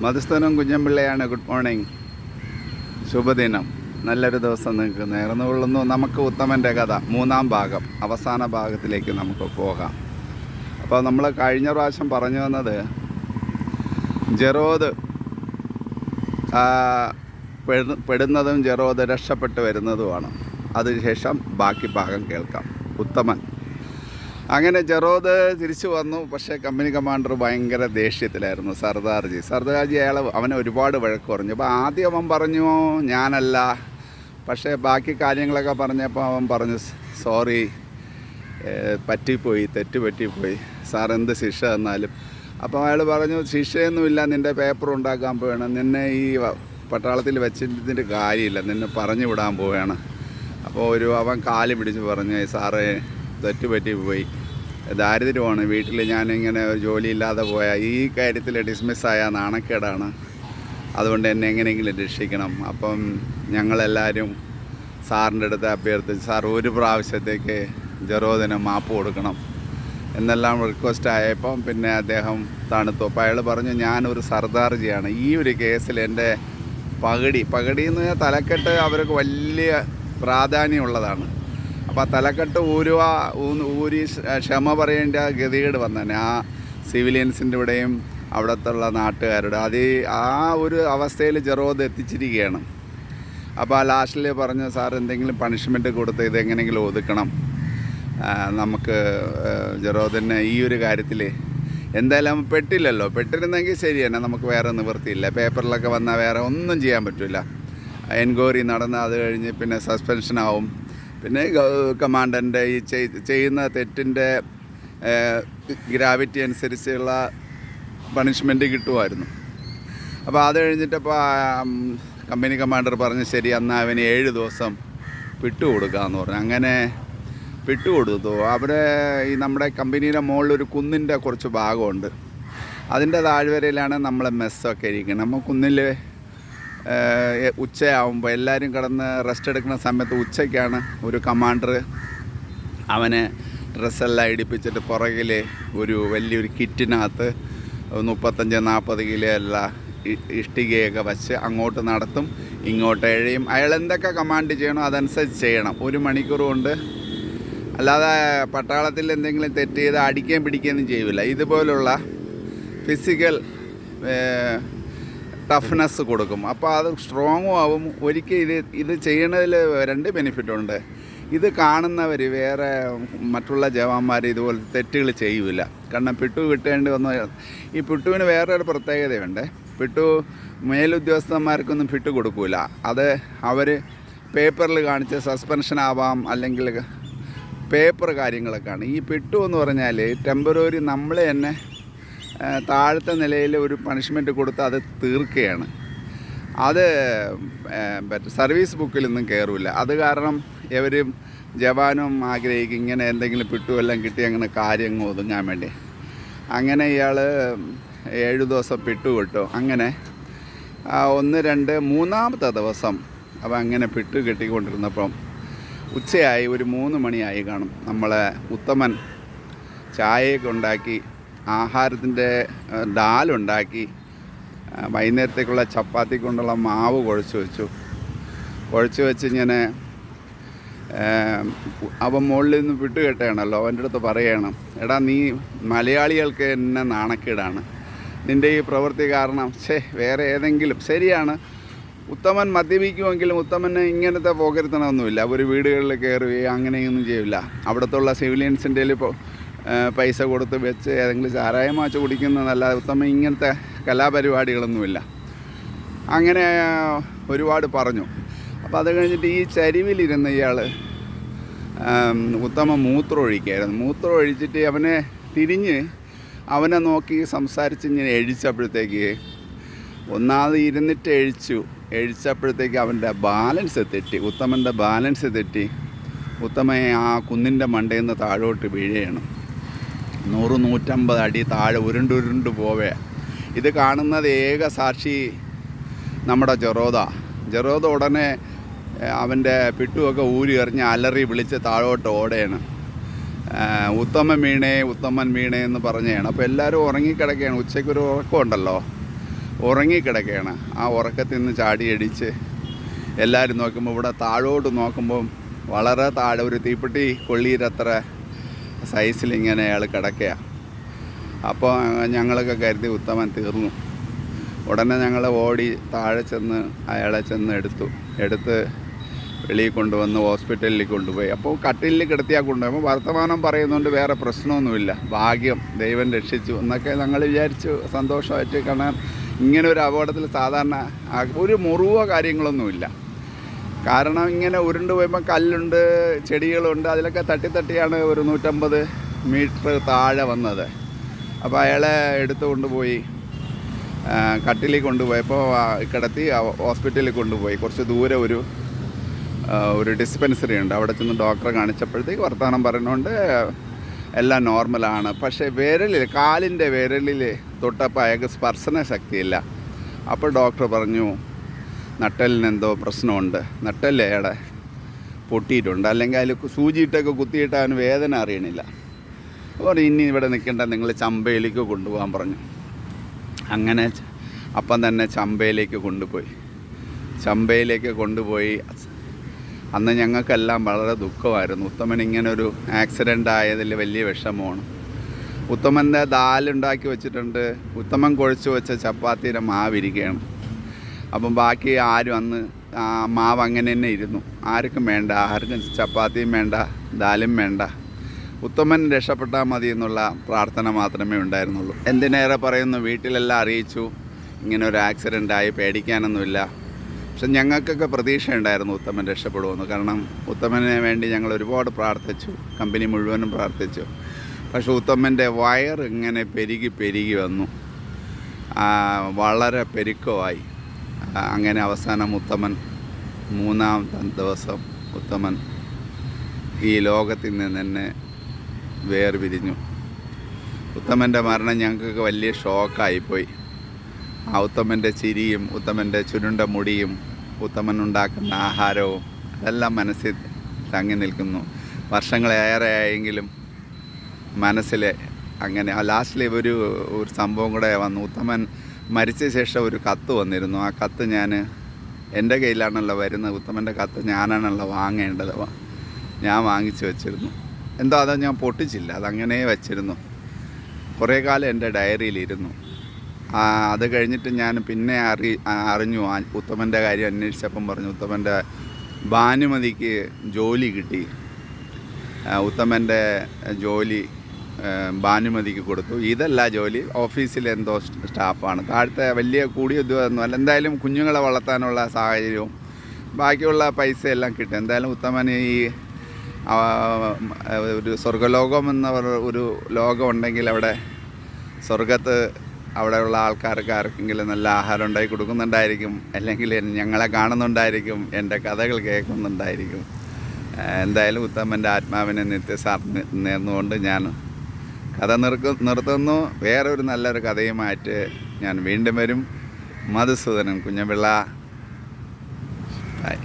മധുസ്തനം കുഞ്ഞമ്പിള്ളയാണ്. Good morning, ശുഭദിനം, നല്ലൊരു ദിവസം നിങ്ങൾക്ക് നേർന്നു കൊള്ളുന്നു. നമുക്ക് ഉത്തമൻ്റെ കഥ 3-ാം ഭാഗം, അവസാന ഭാഗത്തിലേക്ക് നമുക്ക് പോകാം. അപ്പോൾ നമ്മൾ കഴിഞ്ഞ പ്രാവശ്യം പറഞ്ഞു വന്നത് ജെറോദ് പെടുന്നതും ജെറോദ് രക്ഷപ്പെട്ട് വരുന്നതുമാണ്. അതിനുശേഷം ബാക്കി ഭാഗം കേൾക്കാം. ഉത്തമൻ അങ്ങനെ ജെറോദ് തിരിച്ചു വന്നു. പക്ഷേ കമ്പനി കമാൻഡർ ഭയങ്കര ദേഷ്യത്തിലായിരുന്നു. സർദാർജി അവനെ ഒരുപാട് വഴക്ക് പറഞ്ഞു. അപ്പോൾ ആദ്യം അവൻ പറഞ്ഞു ഞാനല്ല, പക്ഷേ ബാക്കി കാര്യങ്ങളൊക്കെ പറഞ്ഞപ്പോൾ അവൻ പറഞ്ഞു സോറി, തെറ്റ് പറ്റിപ്പോയി സാർ, എന്ത് ശിക്ഷ തന്നാലും. അപ്പോൾ അയാൾ പറഞ്ഞു ശിക്ഷയൊന്നുമില്ല, നിൻ്റെ പേപ്പർ ഉണ്ടാക്കാൻ പോവുകയാണ്, നിന്നെ ഈ പട്ടാളത്തിൽ വെച്ചിട്ട് കാര്യമില്ല, നിന്നെ പറഞ്ഞു വിടാൻ പോവുകയാണ്. അപ്പോൾ അവൻ കാല് പിടിച്ച് പറഞ്ഞു സാറേ തെറ്റ് പറ്റിപ്പോയി, ദാരിദ്ര്യമാണ് വീട്ടിൽ, ഞാനിങ്ങനെ ജോലിയില്ലാതെ പോയാൽ ഈ കാര്യത്തിൽ ഡിസ്മിസ്സായ നാണക്കേടാണ്, അതുകൊണ്ട് എന്നെ എങ്ങനെയെങ്കിലും രക്ഷിക്കണം. അപ്പം ഞങ്ങളെല്ലാവരും സാറിൻ്റെ അടുത്ത് അഭ്യർത്ഥിച്ച് സാർ ഒരു പ്രാവശ്യത്തേക്ക് ജെറോദിന് മാപ്പ് കൊടുക്കണം എന്നെല്ലാം റിക്വസ്റ്റ് ആയപ്പം പിന്നെ അദ്ദേഹം തണുത്തു. അപ്പോൾ അയാൾ പറഞ്ഞു ഞാനൊരു സർദാർജിയാണ്, ഈ ഒരു കേസിൽ എൻ്റെ പകടി എന്ന് പറഞ്ഞാൽ തലക്കെട്ട് അവർക്ക് വലിയ പ്രാധാന്യമുള്ളതാണ്. അപ്പോൾ ആ തലക്കെട്ട് ഊരി ക്ഷമ പറയേണ്ട ഗതികേട് വന്നതന്നെ ആ സിവിലിയൻസിൻ്റെ ഇവിടെയും അവിടത്തുള്ള നാട്ടുകാരുടെ ആ ഒരു അവസ്ഥയിൽ ജെറോദ് എത്തിച്ചിരിക്കുകയാണ്. അപ്പോൾ ആ ലാസ്റ്റിൽ പറഞ്ഞു സാർ എന്തെങ്കിലും പണിഷ്മെൻറ്റ് കൊടുത്ത് ഇതെങ്ങനെയെങ്കിലും ഒതുക്കണം, നമുക്ക് ജെറോദിന് ഈ ഒരു കാര്യത്തിൽ എന്തായാലും പെട്ടില്ലല്ലോ, പെട്ടിരുന്നെങ്കിൽ ശരി തന്നെ, നമുക്ക് വേറെ നിവൃത്തിയില്ല, പേപ്പറിലൊക്കെ വന്നാൽ വേറെ ഒന്നും ചെയ്യാൻ പറ്റില്ല. എൻക്വയറി നടന്ന് അത് കഴിഞ്ഞ് പിന്നെ സസ്പെൻഷനാവും, പിന്നെ കമാൻഡൻ്റെ ഈ ചെയ്യുന്ന തെറ്റിൻ്റെ ഗ്രാവിറ്റി അനുസരിച്ചുള്ള പണിഷ്മെൻറ്റ് കിട്ടുമായിരുന്നു. അപ്പോൾ അത് കഴിഞ്ഞിട്ടപ്പോൾ കമ്പനി കമാൻഡർ പറഞ്ഞു ശരി എന്നാൽ അവന് 7 ദിവസം വിട്ടുകൊടുക്കാമെന്ന് പറഞ്ഞു. അങ്ങനെ വിട്ടുകൊടുത്തു. അവിടെ ഈ നമ്മുടെ കമ്പനിയുടെ മുകളിലൊരു കുന്നിൻ്റെ കുറച്ച് ഭാഗമുണ്ട്, അതിൻ്റെ താഴ്വരയിലാണ് നമ്മളെ മെസ്സൊക്കെ ഇരിക്കുന്നത്. നമ്മൾ കുന്നിൽ ഉച്ചയാവുമ്പോൾ എല്ലാവരും കിടന്ന് റെസ്റ്റ് എടുക്കുന്ന സമയത്ത് ഉച്ചയ്ക്കാണ് ഒരു കമാൻഡർ അവനെ ഡ്രസ്സെല്ലാം ഇടിപ്പിച്ചിട്ട് പുറകിൽ ഒരു വലിയൊരു കിറ്റിനകത്ത് 35-40 കിലോ എല്ലാം ഇഷ്ടികയൊക്കെ വച്ച് അങ്ങോട്ട് നടത്തും, ഇങ്ങോട്ട് എഴയും. അയാൾ എന്തൊക്കെ കമാൻഡ് ചെയ്യണോ അതനുസരിച്ച് ചെയ്യണം. 1 മണിക്കൂർ കൊണ്ട്. അല്ലാതെ പട്ടാളത്തിൽ എന്തെങ്കിലും തെറ്റ് ചെയ്ത് അടിക്കുകയും പിടിക്കുകയൊന്നും ചെയ്യില്ല. ഇതുപോലുള്ള ഫിസിക്കൽ ടഫ്നെസ് കൊടുക്കും. അപ്പോൾ അത് സ്ട്രോങ്ങും ആവും. ഒരിക്കൽ ഇത് ചെയ്യണതിൽ 2 ബെനിഫിറ്റുണ്ട്. ഇത് കാണുന്നവർ വേറെ മറ്റുള്ള ജവാന്മാർ ഇതുപോലെ തെറ്റുകൾ ചെയ്യില്ല. കാരണം പിട്ടു കിട്ടേണ്ടി വന്ന ഈ പിട്ടുവിന് വേറൊരു പ്രത്യേകതയുണ്ട്. പിട്ടു മേലുദ്യോഗസ്ഥന്മാർക്കൊന്നും പിട്ടു കൊടുക്കില്ല. അത് അവർ പേപ്പറിൽ കാണിച്ച് സസ്പെൻഷൻ ആവാം, അല്ലെങ്കിൽ പേപ്പർ കാര്യങ്ങളൊക്കെയാണ്. ഈ പിട്ടു എന്ന് പറഞ്ഞാൽ ടെമ്പററി നമ്മൾ തന്നെ താഴത്തെ നിലയിൽ ഒരു പണിഷ്മെൻറ്റ് കൊടുത്ത് അത് തീർക്കുകയാണ്. അത് സർവീസ് ബുക്കിലൊന്നും കയറില്ല. അത് കാരണം എവരും ജവാനും ആഗ്രഹിക്കും ഇങ്ങനെ എന്തെങ്കിലും പിട്ടുമെല്ലാം കിട്ടി അങ്ങനെ കാര്യങ്ങൾ ഒതുങ്ങാൻ വേണ്ടി. അങ്ങനെ ഇയാൾ 7 ദിവസം പിട്ടു കിട്ടും. അങ്ങനെ 1, 2, 3-ാമത്തെ ദിവസം അപ്പോൾ അങ്ങനെ പിട്ടു കെട്ടിക്കൊണ്ടിരുന്നപ്പം ഉച്ചയായി, ഒരു 3 മണിയായി കാണും. നമ്മളെ ഉത്തമൻ ചായയൊക്കെ ഉണ്ടാക്കി, ആഹാരത്തിൻ്റെ ഡാലുണ്ടാക്കി, വൈകുന്നേരത്തേക്കുള്ള ചപ്പാത്തി കൊണ്ടുള്ള മാവ് കുഴച്ച് വെച്ച് ഇങ്ങനെ അവൻ മുകളിൽ നിന്ന് വിട്ട് കെട്ടുകയാണല്ലോ. അവൻ്റെ അടുത്ത് പറയണം എടാ നീ മലയാളികൾക്ക് എന്നെ നാണക്കേടാണ്, നിൻ്റെ ഈ പ്രവൃത്തി കാരണം. വേറെ ഏതെങ്കിലും ശരിയാണ്, ഉത്തമൻ മദ്യപിക്കുമെങ്കിലും ഉത്തമന് ഇങ്ങനത്തെ പോകരുത്തണമൊന്നുമില്ല. ഒരു വീടുകളിൽ കയറുകയോ അങ്ങനെയൊന്നും ചെയ്യില്ല. അവിടുത്തെ സിവിലിയൻസിൻ്റെ ഇപ്പോൾ പൈസ കൊടുത്ത് വെച്ച് ഏതെങ്കിലും ചാരായം വാച്ച് കുടിക്കുന്നതല്ലാതെ ഉത്തമൻ ഇങ്ങനത്തെ കലാപരിപാടികളൊന്നുമില്ല. അങ്ങനെ ഒരുപാട് പറഞ്ഞു. അപ്പോൾ അത് കഴിഞ്ഞിട്ട് ഈ ചരിവിലിരുന്ന ഇയാൾ ഉത്തമൻ മൂത്രം ഒഴിച്ചിട്ട് അവനെ തിരിഞ്ഞ് അവനെ നോക്കി സംസാരിച്ച് ഇങ്ങനെ എഴിച്ചപ്പോഴത്തേക്ക് ഒന്നാമത് ഇരുന്നിട്ട് എഴിച്ചപ്പോഴത്തേക്ക് അവൻ്റെ ഉത്തമൻ്റെ ബാലൻസ് തെറ്റി ഉത്തമൻ ആ കുന്നിൻ്റെ മണ്ടയിൽ നിന്ന് താഴോട്ട് വീഴുകയാണ്. 100-150 അടി താഴെ ഉരുണ്ട് പോവേ. ഇത് കാണുന്നത് ഏക സാക്ഷി നമ്മുടെ ജെറോദ ഉടനെ അവൻ്റെ പിട്ടുമൊക്കെ ഊരി എറിഞ്ഞ് അലറി വിളിച്ച് താഴോട്ട് ഓടുകയാണ്. ഉത്തമൻ വീണേ എന്ന് പറഞ്ഞതാണ്. അപ്പോൾ എല്ലാവരും ഉറങ്ങിക്കിടക്കുകയാണ്. ഉച്ചയ്ക്കൊരു ഉറക്കമുണ്ടല്ലോ, ഉറങ്ങിക്കിടക്കുകയാണ്. ആ ഉറക്കത്തിൽ നിന്ന് ചാടിയടിച്ച് എല്ലാവരും നോക്കുമ്പോൾ ഇവിടെ താഴോട്ട് നോക്കുമ്പം വളരെ താഴെ ഒരു തീപ്പെട്ടി കൊള്ളിയിലത്ര സൈസിലിങ്ങനെ അയാൾ കിടക്കുകയാണ്. അപ്പോൾ ഞങ്ങളൊക്കെ കരുതി ഉത്തമൻ തീർന്നു. ഉടനെ ഞങ്ങൾ ഓടി താഴെ ചെന്ന് അയാളെ എടുത്ത് വെളിയിൽ കൊണ്ടുവന്ന് ഹോസ്പിറ്റലിൽ കൊണ്ടുപോയി. അപ്പോൾ കട്ടിലിൽ കിടത്തിയാൽ കൊണ്ടുപോകുമ്പോൾ വർത്തമാനം പറയുന്നതുകൊണ്ട് വേറെ പ്രശ്നമൊന്നുമില്ല. ഭാഗ്യം, ദൈവം രക്ഷിച്ചു എന്നൊക്കെ ഞങ്ങൾ വിചാരിച്ചു സന്തോഷമായിട്ട്. കാരണം ഇങ്ങനെ ഒരു അപകടത്തിൽ സാധാരണ ഒരു മുറിവോ കാര്യങ്ങളൊന്നുമില്ല. കാരണം ഇങ്ങനെ ഉരുണ്ട് പോയപ്പോൾ കല്ലുണ്ട്, ചെടികളുണ്ട്, അതിലൊക്കെ തട്ടിയാണ് ഒരു 150 മീറ്റർ താഴെ വന്നത്. അപ്പോൾ അയാളെ എടുത്തു കൊണ്ടുപോയി കട്ടിലിൽ കൊണ്ടുപോയപ്പോൾ കിടത്തി ഹോസ്പിറ്റലിൽ കൊണ്ടുപോയി. കുറച്ച് ദൂരെ ഒരു ഡിസ്പെൻസറി ഉണ്ട്. അവിടെ ചെന്ന് ഡോക്ടറെ കാണിച്ചപ്പോഴത്തേക്ക് വർത്തമാനം പറയുന്നതുകൊണ്ട് എല്ലാം നോർമലാണ്. പക്ഷേ കാലിൻ്റെ വിരലിൽ തൊട്ടപ്പോൾ അയാൾക്ക് സ്പർശന ശക്തിയില്ല. അപ്പോൾ ഡോക്ടർ പറഞ്ഞു നട്ടലിന് എന്തോ പ്രശ്നമുണ്ട്, നട്ടല് അയാളെ പൊട്ടിയിട്ടുണ്ട്, അല്ലെങ്കിൽ അതിൽ സൂചിയിട്ടൊക്കെ കുത്തിയിട്ട് അവന് വേദന അറിയണില്ല. അപ്പോൾ ഇനി ഇവിടെ നിൽക്കേണ്ട, നിങ്ങൾ ചമ്പയിലേക്ക് കൊണ്ടുപോകാൻ പറഞ്ഞു. അങ്ങനെ അപ്പം തന്നെ ചമ്പയിലേക്ക് കൊണ്ടുപോയി. അന്ന് ഞങ്ങൾക്കെല്ലാം വളരെ ദുഃഖമായിരുന്നു. ഉത്തമൻ ഇങ്ങനൊരു ആക്സിഡൻ്റ് ആയതിൽ വലിയ വിഷമമാണ്. ഉത്തമൻ്റെ ദാലുണ്ടാക്കി വെച്ചിട്ടുണ്ട്. ഉത്തമൻ കുഴച്ച് വെച്ച ചപ്പാത്തിയുടെ മാവിരിക്കുകയാണ്. അപ്പം ബാക്കി ആരും അന്ന് മാവ് അങ്ങനെ തന്നെ ഇരുന്നു. ആർക്കും വേണ്ട, ആർക്കും ചപ്പാത്തിയും വേണ്ട, ദാലും വേണ്ട. ഉത്തമൻ രക്ഷപ്പെട്ടാൽ മതി എന്നുള്ള പ്രാർത്ഥന മാത്രമേ ഉണ്ടായിരുന്നുള്ളൂ. എന്തിനേറെ പറയുന്നു, വീട്ടിലെല്ലാം അറിയിച്ചു ഇങ്ങനെ ഒരു ആക്സിഡൻ്റായി, പേടിക്കാനൊന്നുമില്ല. പക്ഷെ ഞങ്ങൾക്കൊക്കെ പ്രതീക്ഷ ഉണ്ടായിരുന്നു ഉത്തമൻ രക്ഷപ്പെടുമെന്ന്. കാരണം ഉത്തമന് വേണ്ടി ഞങ്ങൾ ഒരുപാട് പ്രാർത്ഥിച്ചു, കമ്പനി മുഴുവനും പ്രാർത്ഥിച്ചു. പക്ഷെ ഉത്തമൻ്റെ വയർ ഇങ്ങനെ പെരുകി വന്നു, വളരെ പെരുക്കമായി. അങ്ങനെ അവസാനം ഉത്തമൻ 3-ാമത്തെ ദിവസം ഉത്തമൻ ഈ ലോകത്തിൽ നിന്ന് തന്നെ വേർപിരിഞ്ഞു. ഉത്തമൻ്റെ മരണം ഞങ്ങൾക്കൊക്കെ വലിയ ഷോക്കായിപ്പോയി. ആ ഉത്തമൻ്റെ ചിരിയും ഉത്തമൻ്റെ ചുരുണ്ട മുടിയും ഉത്തമൻ ഉണ്ടാക്കുന്ന ആഹാരവും അതെല്ലാം മനസ്സിൽ തങ്ങി നിൽക്കുന്നു. വർഷങ്ങളേറെ ആയെങ്കിലും മനസ്സിൽ അങ്ങനെ. ലാസ്റ്റിൽ ഒരു സംഭവം കൂടെ വന്നു. ഉത്തമൻ മരിച്ച ശേഷം ഒരു കത്ത് വന്നിരുന്നു. ആ കത്ത് എൻ്റെ കയ്യിലാണല്ലോ വരുന്നത്. ഉത്തമൻ്റെ കത്ത് ഞാനാണല്ലോ വാങ്ങേണ്ടത്. ഞാൻ വാങ്ങിച്ചു വെച്ചിരുന്നു. എന്തോ അത് ഞാൻ പൊട്ടിച്ചില്ല, അതങ്ങനെ വെച്ചിരുന്നു. കുറേ കാലം എൻ്റെ ഡയറിയിലിരുന്നു. അത് കഴിഞ്ഞിട്ട് ഞാൻ പിന്നെ അറിഞ്ഞു ഉത്തമൻ്റെ കാര്യം അന്വേഷിച്ചപ്പം പറഞ്ഞു ഉത്തമൻ്റെ ഭാനുമതിക്ക് ജോലി കിട്ടി. ഉത്തമൻ്റെ ജോലി ഭാനുമതിക്ക് കൊടുത്തു. ഇതല്ല ജോലി, ഓഫീസിൽ എന്തോ സ്റ്റാഫാണ്. താഴത്തെ വലിയ കൂടിയ ഇതൊന്നുമല്ല. എന്തായാലും കുഞ്ഞുങ്ങളെ വളർത്താനുള്ള സാഹചര്യവും ബാക്കിയുള്ള പൈസ എല്ലാം കിട്ടും. എന്തായാലും ഉത്തമന് ഈ ഒരു സ്വർഗ്ഗലോകം എന്ന ഒരു ലോകം ഉണ്ടെങ്കിൽ അവിടെ സ്വർഗത്ത് അവിടെയുള്ള ആൾക്കാർക്ക് ആർക്കെങ്കിലും നല്ല ആഹാരം ഉണ്ടാക്കി കൊടുക്കുന്നുണ്ടായിരിക്കും, അല്ലെങ്കിൽ ഞങ്ങളെ കാണുന്നുണ്ടായിരിക്കും, എൻ്റെ കഥകൾ കേൾക്കുന്നുണ്ടായിരിക്കും. എന്തായാലും ഉത്തമൻ്റെ ആത്മാവിനെ നിത്യശാന്തി നേർന്നുകൊണ്ട് ഞാൻ കഥ നിർത്തുന്നു. വേറൊരു നല്ലൊരു കഥയുമായിട്ട് ഞാൻ വീണ്ടും വരും. മധുസൂദനൻ കുഞ്ഞപിള്ള. ബൈ.